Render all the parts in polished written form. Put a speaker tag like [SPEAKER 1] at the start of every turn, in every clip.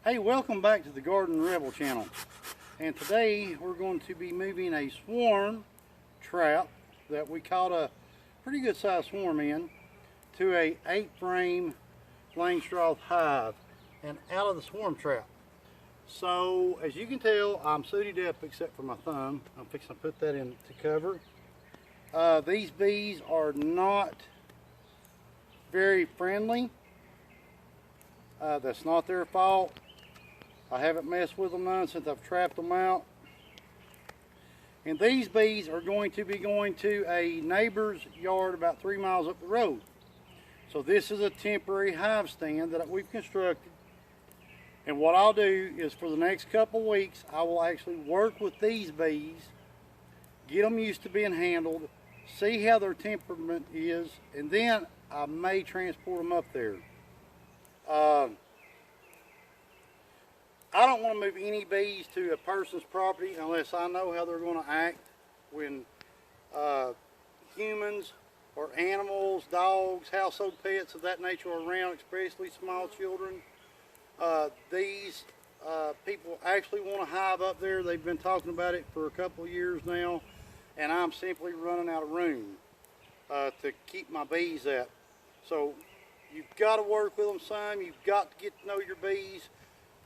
[SPEAKER 1] Hey, welcome back to the Garden Rebel channel. And today we're going to be moving a swarm trap that we caught a pretty good sized swarm in to a 8-frame Langstroth hive and out of the swarm trap. So as you can tell, I'm suited up except for my thumb. I'm fixing to put that in to cover. These bees are not very friendly. That's not their fault. I haven't messed with them none since I've trapped them out. And these bees are going to be going to a neighbor's yard about 3 miles up the road. So this is a temporary hive stand that we've constructed. And what I'll do is for the next couple weeks, I will actually work with these bees, get them used to being handled, see how their temperament is, and then I may transport them up there. I don't want to move any bees to a person's property unless I know how they're going to act when humans or animals, dogs, household pets of that nature are around, especially small children. These people actually want a hive up there. They've been talking about it for a couple of years now, and I'm simply running out of room to keep my bees at. So you've got to work with them some. You've got to get to know your bees.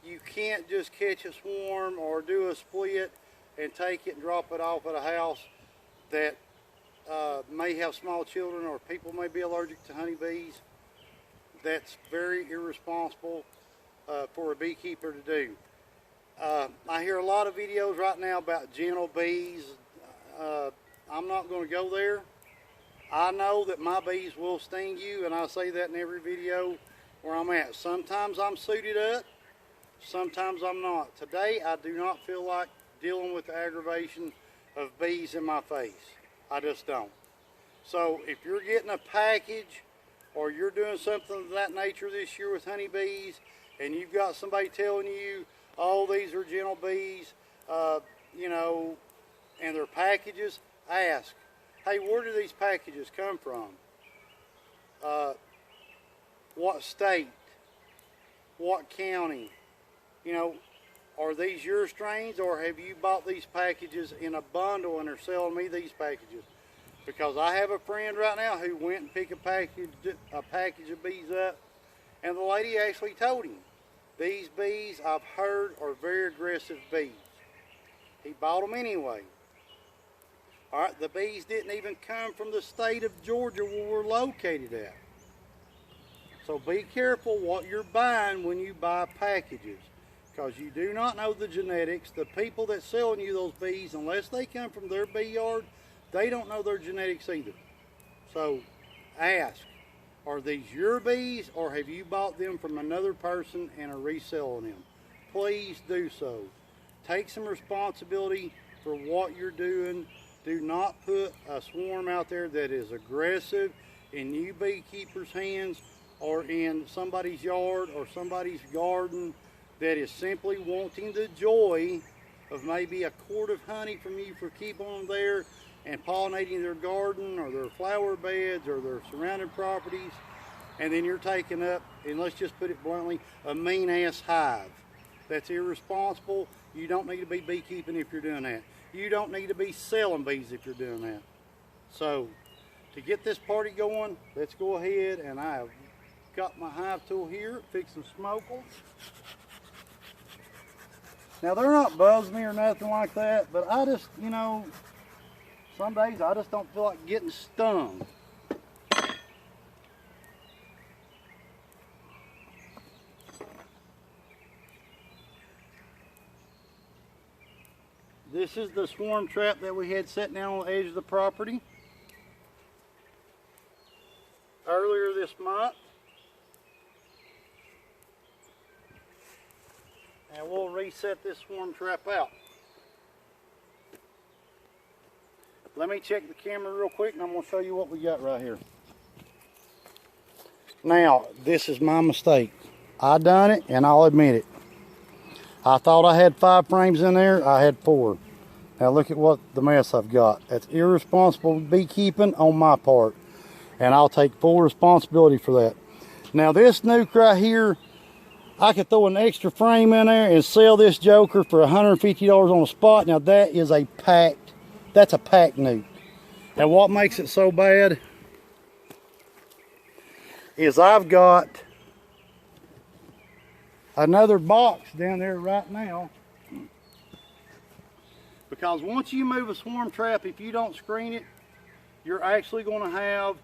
[SPEAKER 1] You can't just catch a swarm or do a split and take it and drop it off at a house that may have small children or people may be allergic to honeybees. That's very irresponsible for a beekeeper to do. I hear a lot of videos right now about gentle bees. I'm not going to go there. I know that my bees will sting you, and I say that in every video where I'm at. Sometimes I'm suited up. Sometimes I'm not. Today, I do not feel like dealing with the aggravation of bees in my face. I just don't. So if you're getting a package or you're doing something of that nature this year with honeybees and you've got somebody telling you, oh, these are gentle bees, you know, and they're packages, ask, hey, where do these packages come from? What state? What county? You know, are these your strains, or have you bought these packages in a bundle and are selling me these packages? Because I have a friend right now who went and picked a package of bees up, and the lady actually told him, these bees I've heard are very aggressive bees. He bought them anyway. All right, the bees didn't even come from the state of Georgia where we're located at. So be careful what you're buying when you buy packages, because you do not know the genetics. The people that's selling you those bees, unless they come from their bee yard, they don't know their genetics either. So ask, are these your bees, or have you bought them from another person and are reselling them? Please do so. Take some responsibility for what you're doing. Do not put a swarm out there that is aggressive in you beekeepers' hands or in somebody's yard or somebody's garden that is simply wanting the joy of maybe a quart of honey from you for keeping them there and pollinating their garden or their flower beds or their surrounding properties, and then you're taking up, and let's just put it bluntly, a mean-ass hive. That's irresponsible. You don't need to be beekeeping if you're doing that. You don't need to be selling bees if you're doing that. So to get this party going, let's go ahead, and I've got my hive tool here, fixing to smoke them. Now, they're not buzzing me or nothing like that, but I just, you know, some days I just don't feel like getting stung. This is the swarm trap that we had set down on the edge of the property earlier this month. And we'll reset this swarm trap out. Let me check the camera real quick and I'm going to show you what we got right here. Now, this is my mistake. I done it and I'll admit it. I thought I had 5 frames in there. I had 4. Now look at what the mess I've got. That's irresponsible beekeeping on my part. And I'll take full responsibility for that. Now this nuke right here I could throw an extra frame in there and sell this joker for $150 on the spot. Now that is that's a packed nuke. And what makes it so bad is I've got another box down there right now. Because once you move a swarm trap, if you don't screen it, you're actually going to have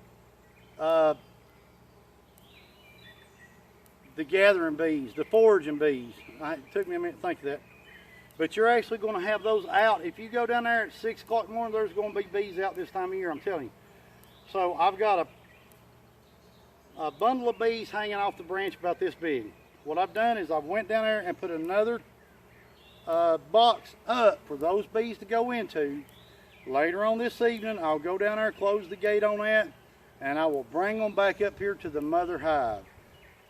[SPEAKER 1] the gathering bees, the foraging bees. It took me a minute to think of that. But you're actually going to have those out. If you go down there at 6 o'clock in the morning, there's going to be bees out this time of year, I'm telling you. So I've got a bundle of bees hanging off the branch about this big. What I've done is I've went down there and put another box up for those bees to go into. Later on this evening, I'll go down there, close the gate on that, and I will bring them back up here to the mother hive.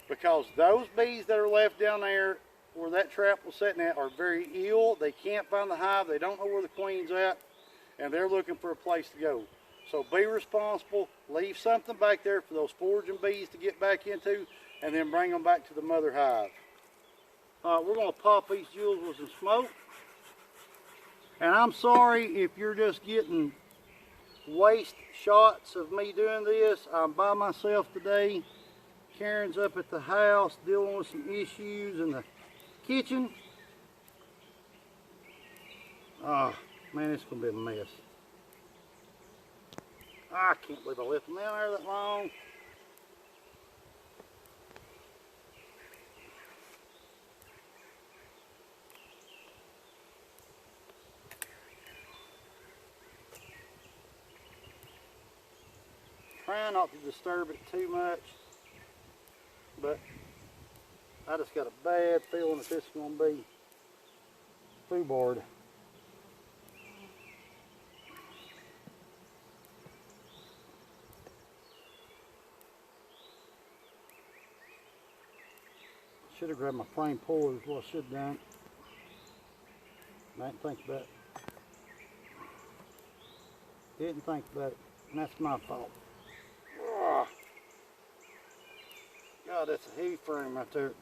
[SPEAKER 1] Because those bees that are left down there where that trap was sitting at are very ill. They can't find the hive. They don't know where the queen's at, and they're looking for a place to go. So be responsible. Leave something back there for those foraging bees to get back into, and then bring them back to the mother hive. All right, we're going to pop these jewels with some smoke. And I'm sorry if you're just getting waste shots of me doing this. I'm by myself today. Karen's up at the house dealing with some issues in the kitchen. Oh man, it's gonna be a mess. I can't believe I left them down there that long. Trying not to disturb it too much, but I just got a bad feeling that this is going to be foobarred. Should have grabbed my frame puller is what I should have done. I didn't think about it. Didn't think about it, and that's my fault. God, that's a heavy frame right there.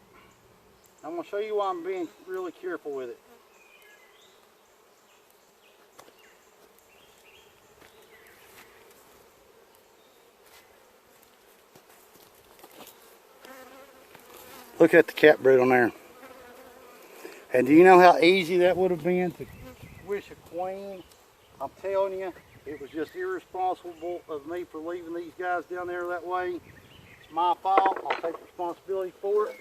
[SPEAKER 1] I'm going to show you why I'm being really careful with it. Look at the cat brood on there. And do you know how easy that would have been to wish a queen? I'm telling you, it was just irresponsible of me for leaving these guys down there that way. It's my fault. I'll take responsibility for it.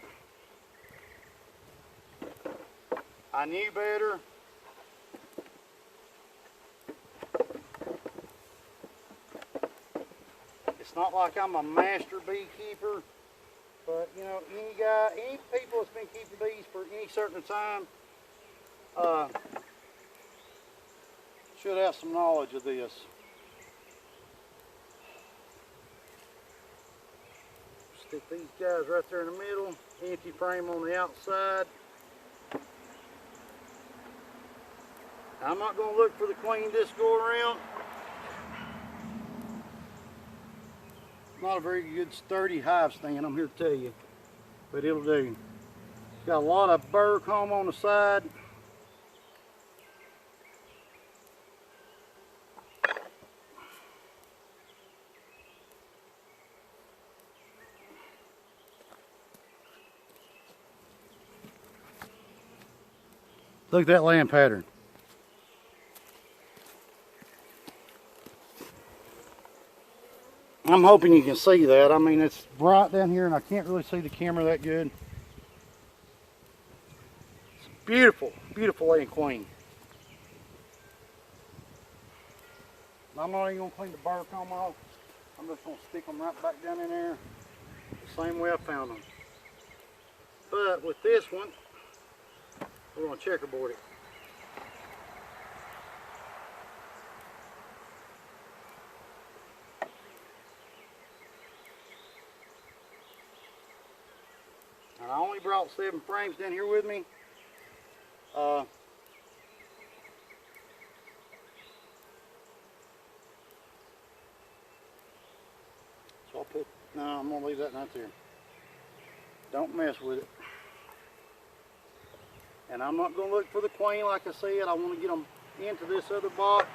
[SPEAKER 1] I knew better. It's not like I'm a master beekeeper, but you know, any people that's been keeping bees for any certain time should have some knowledge of this. Stick these guys right there in the middle, empty frame on the outside. I'm not going to look for the queen this go around. Not a very good sturdy hive stand, I'm here to tell you, but it'll do. Got a lot of burr comb on the side. Look at that land pattern. I'm hoping you can see that. I mean, it's bright down here and I can't really see the camera that good. It's a beautiful, beautiful laying queen. I'm not even going to clean the burr comb off. I'm just going to stick them right back down in there the same way I found them. But with this one, we're going to checkerboard it. And I only brought 7 frames down here with me. So I'll put, no, I'm going to leave that right there. Don't mess with it. And I'm not going to look for the queen like I said. I want to get them into this other box.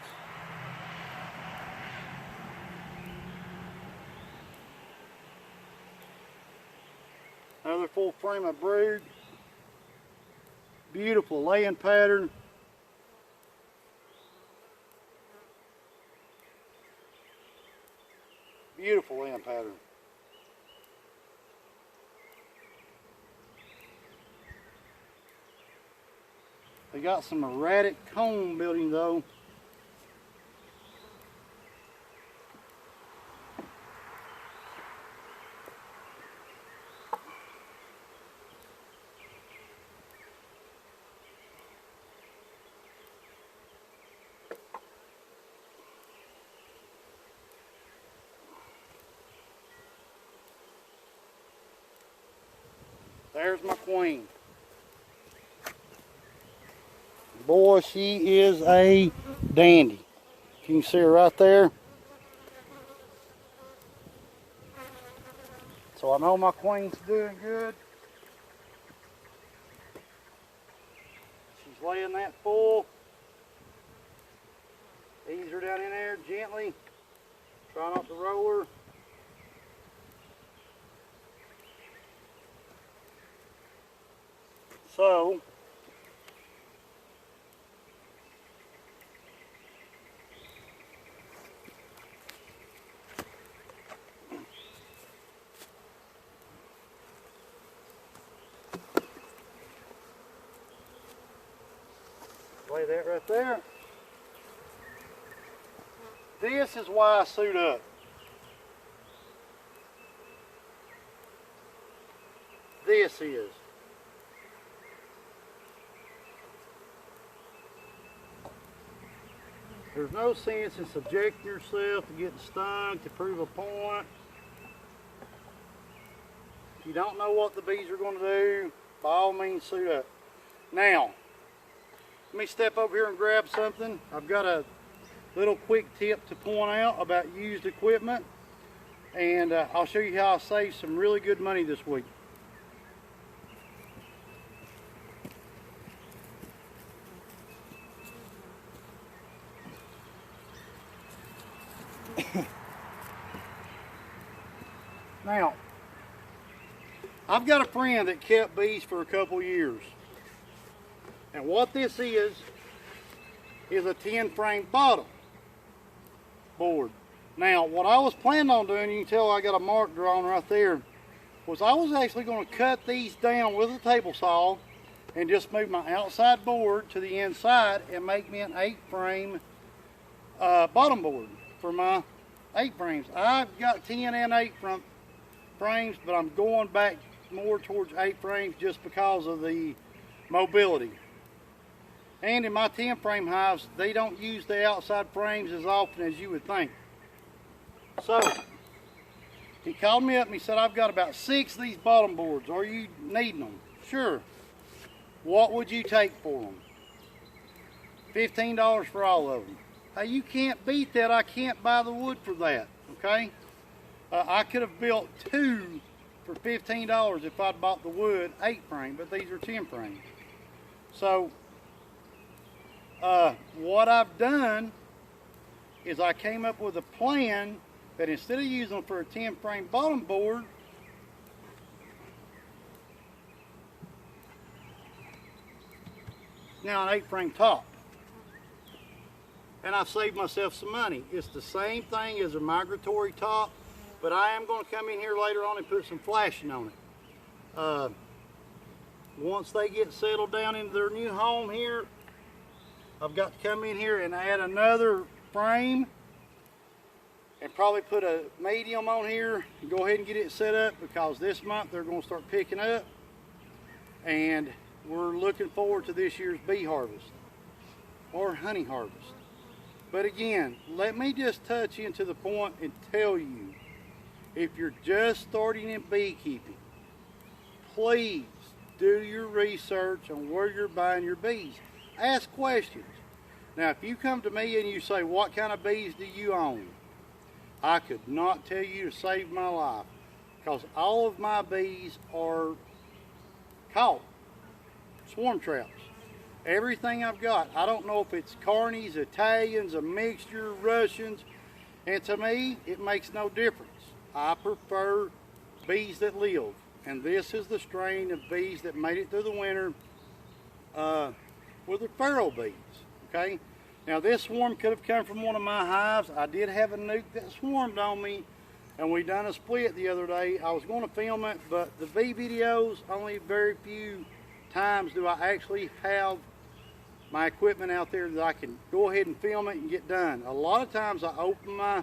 [SPEAKER 1] Another full frame of brood. Beautiful laying pattern. Beautiful laying pattern. They got some erratic comb building though. There's my queen. Boy, she is a dandy. You can see her right there. So I know my queen's doing good. She's laying that full. Ease her down in there gently. Try not to roll her. So, lay that right there. This is why I suit up. This is. There's no sense in subjecting yourself to getting stung to prove a point. If you don't know what the bees are going to do, by all means suit up. Now, let me step over here and grab something. I've got a little quick tip to point out about used equipment, and I'll show you how I saved some really good money this week. Now, I've got a friend that kept bees for a couple years. And what this is a 10 frame bottom board. Now, what I was planning on doing, you can tell I got a mark drawn right there, was I was actually going to cut these down with a table saw and just move my outside board to the inside and make me an 8 frame bottom board for my 8 frames. I've got 10 and 8 frames, but I'm going back more towards 8 frames just because of the mobility. And in my 10 frame hives, they don't use the outside frames as often as you would think. So, he called me up and he said, I've got about 6 of these bottom boards. Are you needing them? Sure. What would you take for them? $15 for all of them. Hey, you can't beat that. I can't buy the wood for that, okay? I could have built 2 for $15 if I'd bought the wood 8 frame, but these are 10 frames. So, what I've done is I came up with a plan that instead of using them for a 10 frame bottom board, now an 8 frame top. And I've saved myself some money. It's the same thing as a migratory top, but I am going to come in here later on and put some flashing on it. Once they get settled down into their new home here, I've got to come in here and add another frame and probably put a medium on here and go ahead and get it set up, because this month they're going to start picking up and we're looking forward to this year's bee harvest or honey harvest. But again, let me just touch into the point and tell you, if you're just starting in beekeeping, please do your research on where you're buying your bees. Ask questions. Now, if you come to me and you say, what kind of bees do you own? I could not tell you to save my life, because all of my bees are caught, swarm traps. everything I've got. I don't know if it's Carnies, Italians, a mixture, Russians, and to me, it makes no difference. I prefer bees that live, and this is the strain of bees that made it through the winter with the feral bees, okay? Now this swarm could have come from one of my hives. I did have a nuke that swarmed on me, and we done a split the other day. I was going to film it, but the bee videos, only very few times do I actually have my equipment out there that I can go ahead and film it and get done. A lot of times I open my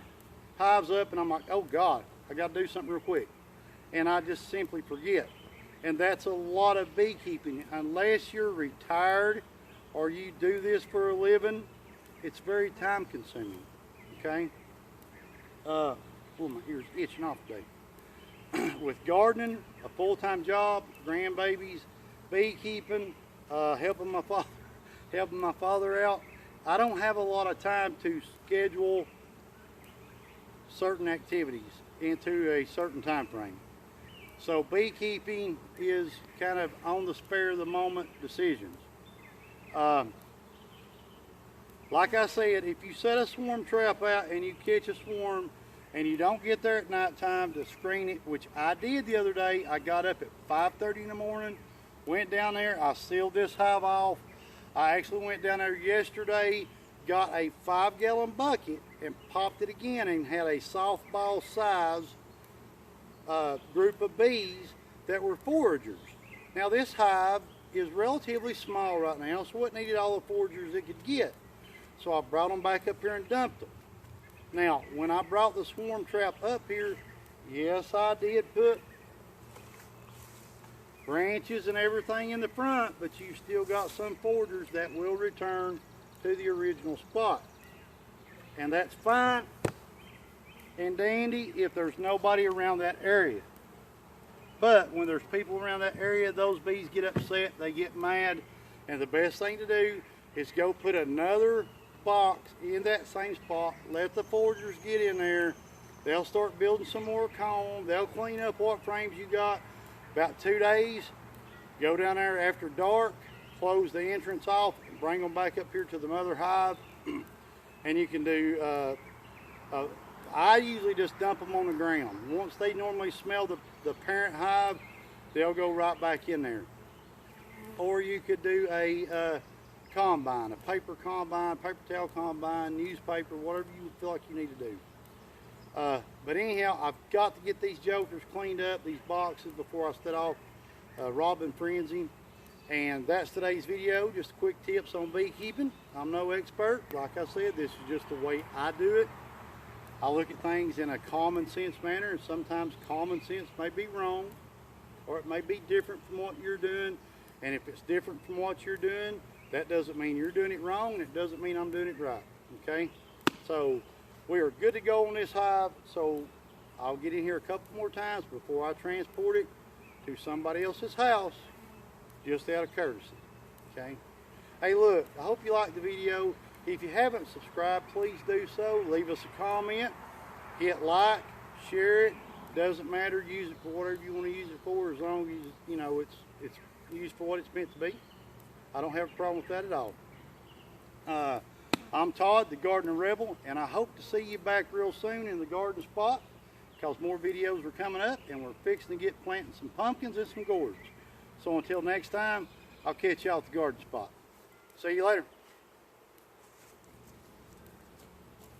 [SPEAKER 1] hives up and I'm like, oh God, I got to do something real quick. And I just simply forget. And that's a lot of beekeeping. Unless you're retired or you do this for a living, it's very time consuming, okay? Oh, my ear's itching off today. With gardening, a full-time job, grandbabies, beekeeping, helping my father out, I don't have a lot of time to schedule certain activities into a certain time frame. So beekeeping is kind of on the spur of the moment decisions. Like I said, if you set a swarm trap out and you catch a swarm and you don't get there at night time to screen it, which I did the other day. I got up at 5:30 in the morning, went down there, I sealed this hive off. I actually went down there yesterday, got a 5-gallon bucket and popped it again and had a softball size group of bees that were foragers. Now this hive is relatively small right now, so it needed all the foragers it could get. So I brought them back up here and dumped them. Now, when I brought the swarm trap up here, yes, I did put branches and everything in the front, but you still got some foragers that will return to the original spot. And that's fine and dandy if there's nobody around that area. But when there's people around that area, those bees get upset, they get mad, and the best thing to do is go put another box in that same spot, let the foragers get in there, they'll start building some more comb, they'll clean up what frames you got. About 2 days, go down there after dark, close the entrance off, and bring them back up here to the mother hive. And you can do, I usually just dump them on the ground. Once they normally smell the parent hive, they'll go right back in there. Or you could do a combine, a paper combine, paper towel combine, newspaper, whatever you feel like you need to do. But anyhow, I've got to get these jokers cleaned up, these boxes, before I set off robin frenzy. And that's today's video, just quick tips on beekeeping. I'm no expert. Like I said, this is just the way I do it. I look at things in a common sense manner, and sometimes common sense may be wrong, or it may be different from what you're doing. And if it's different from what you're doing, that doesn't mean you're doing it wrong, and it doesn't mean I'm doing it right, okay? So we are good to go on this hive, so I'll get in here a couple more times before I transport it to somebody else's house, just out of courtesy, okay? Hey, look, I hope you liked the video. If you haven't subscribed, please do so. Leave us a comment, hit like, share it. Doesn't matter, use it for whatever you want to use it for, as long as you know it's used for what it's meant to be. I don't have a problem with that at all. I'm Todd, the Gardener Rebel, and I hope to see you back real soon in the garden spot, because more videos are coming up, and we're fixing to get planting some pumpkins and some gourds. So until next time, I'll catch you out at the garden spot. See you later.